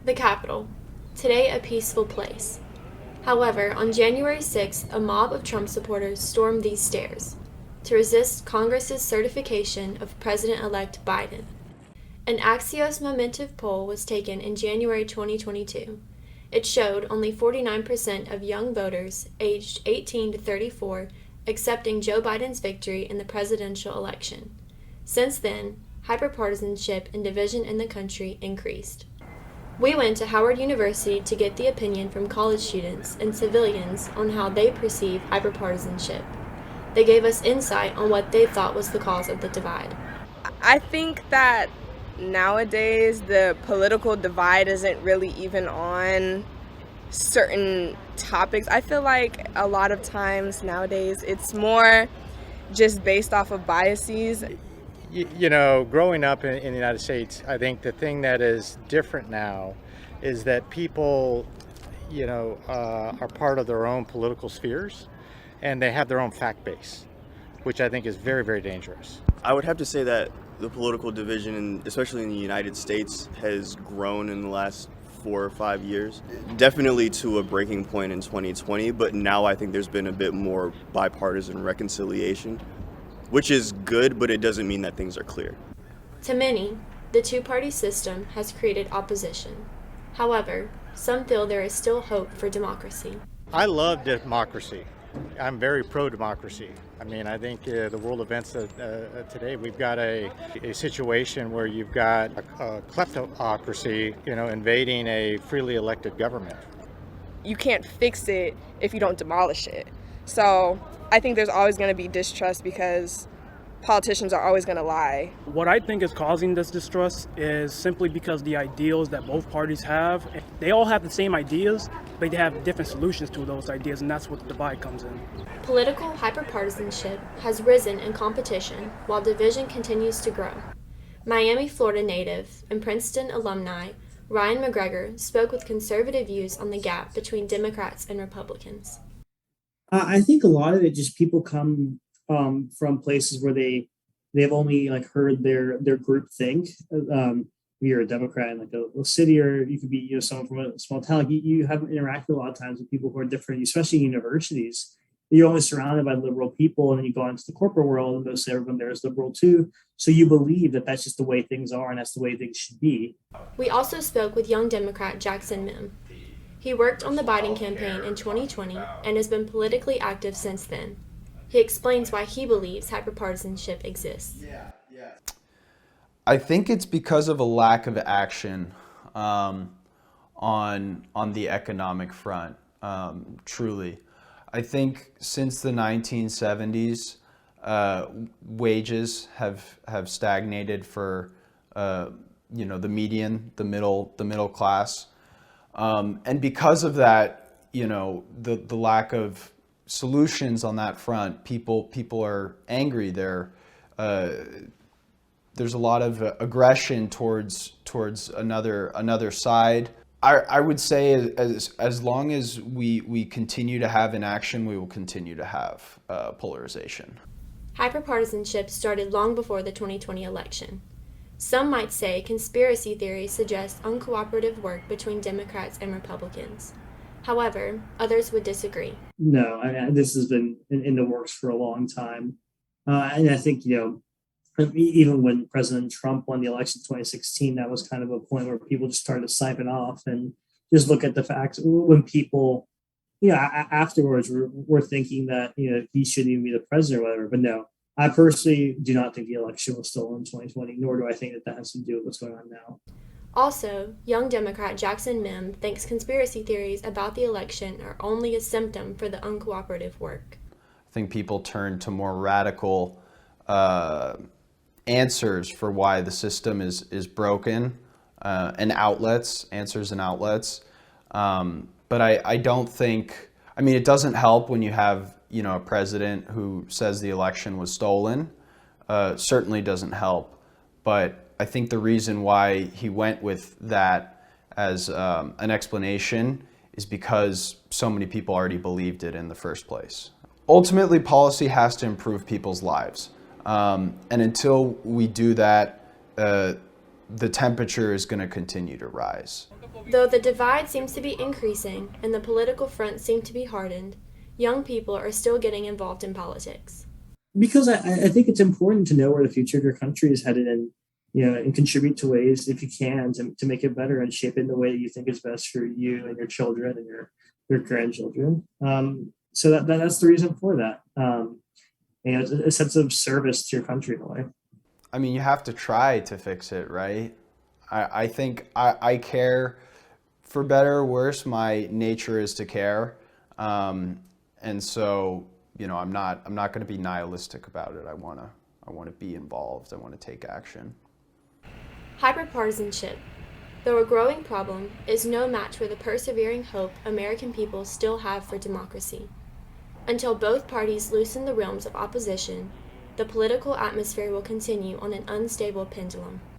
The Capitol, today a peaceful place. However, on January 6th, a mob of Trump supporters stormed these stairs to resist Congress's certification of President-elect Biden. An Axios Momentive poll was taken in January 2022. It showed only 49% of young voters aged 18 to 34 accepting Joe Biden's victory in the presidential election. Since then, hyperpartisanship and division in the country increased. We went to Howard University to get the opinion from college students and civilians on how they perceive hyperpartisanship. They gave us insight on what they thought was the cause of the divide. I think that nowadays the political divide isn't really even on certain topics. I feel like a lot of times nowadays it's more just based off of biases. Growing up in the United States, I think the thing that is different now is that people, are part of their own political spheres and they have their own fact base, which I think is very, very dangerous. I would have to say that the political division, especially in the United States, has grown in the last 4 or 5 years. Definitely to a breaking point in 2020, but now I think there's been a bit more bipartisan reconciliation, which is good, but it doesn't mean that things are clear. To many, the two-party system has created opposition. However, some feel there is still hope for democracy. I love democracy. I'm very pro-democracy. I think the world events today, we've got a situation where you've got a kleptocracy, invading a freely elected government. You can't fix it if you don't demolish it. So I think there's always going to be distrust because politicians are always going to lie. What I think is causing this distrust is simply because the ideals that both parties have, they all have the same ideas, but they have different solutions to those ideas, and that's what the divide comes in. Political hyperpartisanship has risen in competition while division continues to grow. Miami, Florida native and Princeton alumni Ryan McGregor spoke with conservative views on the gap between Democrats and Republicans. I think a lot of it just people come from places where they've only heard their group think. You're a Democrat in a city, or you could be someone from a small town. You haven't interacted a lot of times with people who are different, especially universities. You're always surrounded by liberal people, and then you go into the corporate world, and most everyone there is liberal too. So you believe that that's just the way things are, and that's the way things should be. We also spoke with young Democrat Jackson Mim. He worked on the Biden campaign in 2020 and has been politically active since then. He explains why he believes hyperpartisanship exists. I think it's because of a lack of action on the economic front, truly. I think since the 1970s, wages have stagnated for the median, the middle class. And because of that, the lack of solutions on that front, people are angry. There's a lot of aggression towards another side. I would say as long as we continue to have inaction, we will continue to have polarization. Hyperpartisanship started long before the 2020 election. Some might say conspiracy theories suggest uncooperative work between Democrats and Republicans. However, others would disagree. No, this has been in the works for a long time. And I think, even when President Trump won the election in 2016, that was kind of a point where people just started to siphon off and just look at the facts. When people, afterwards were thinking that, he shouldn't even be the president or whatever. But no, I personally do not think the election was stolen in 2020, nor do I think that has to do with what's going on now. Also, young Democrat Jackson Mim thinks conspiracy theories about the election are only a symptom for the uncooperative work. I think people turn to more radical answers for why the system is broken, and answers and outlets. But I don't think, it doesn't help when you have, a president who says the election was stolen. Certainly doesn't help. But I think the reason why he went with that as an explanation is because so many people already believed it in the first place. Ultimately, policy has to improve people's lives. And until we do that, the temperature is going to continue to rise. Though the divide seems to be increasing and the political fronts seem to be hardened, young people are still getting involved in politics. Because I think it's important to know where the future of your country is headed, and and contribute to ways, if you can, to make it better and shape it in the way that you think is best for you and your children and your grandchildren. So that's the reason for that. It's a sense of service to your country in a way. I mean, you have to try to fix it, right? I think I care, for better or worse. My nature is to care, and so I'm not going to be nihilistic about it. I want to be involved. I want to take action. Hyperpartisanship, though a growing problem, is no match for the persevering hope American people still have for democracy. Until both parties loosen the realms of opposition, the political atmosphere will continue on an unstable pendulum.